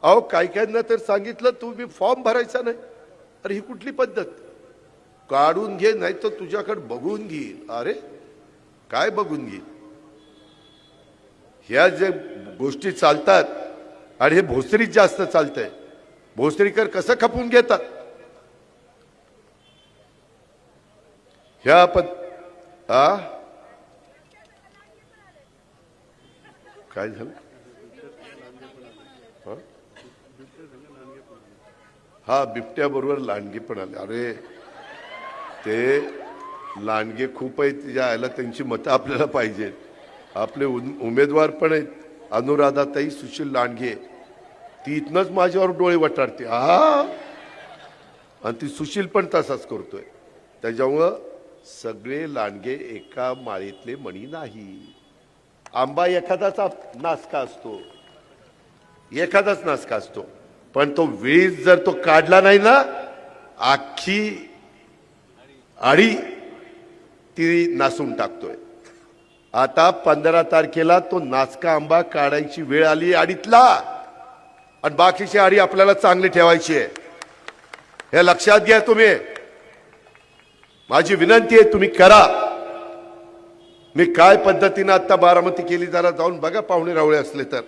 अहो काय ना तर सांगितलं तुम्ही फॉर्म भरायचा नाही. अरे ही कुठली पद्धत? काढून घे नाही तर तुझ्याकडे बघून घेईल. अरे काय बघून घेईल? ह्या जे गोष्टी चालतात आणि हे भोसरीत जास्त चालतंय. भोसरीकर कसं खपून घेतात ह्या काय झालं? हा बिबट्या बरोबर लांडगे पण आले. अरे ते लांडगे खूप आहेत, यायला त्यांची मतं आपल्याला पाहिजेत. आपले उमेदवार पण आहेत, अनुराधाताई सुशील लांडगे. ती इथनच माझ्यावर डोळे वटारते. आणि ती सुशील पण तसाच करतोय. त्याच्यामुळं सगळे लांडगे एका माळेतले मणी नाही. आंबा एखादाच नासका असतो, एखादाच नासका असतो, पण तो वीज जर तो काढला नाही ना, आखी आडी ती नासून टाकतोय. आता 15 तारखेला तो नासका आंबा काढायची वेळ आली आडीतला, आणि बाकीची आडी आपल्याला चांगली ठेवायची आहे. हे लक्षात घ्या तुम्ही. माझी विनंती आहे तुम्ही करा. मी काय पद्धतीने आता बारामती केली जरा जाऊन बघा, पाहुणे रावळे असले तर.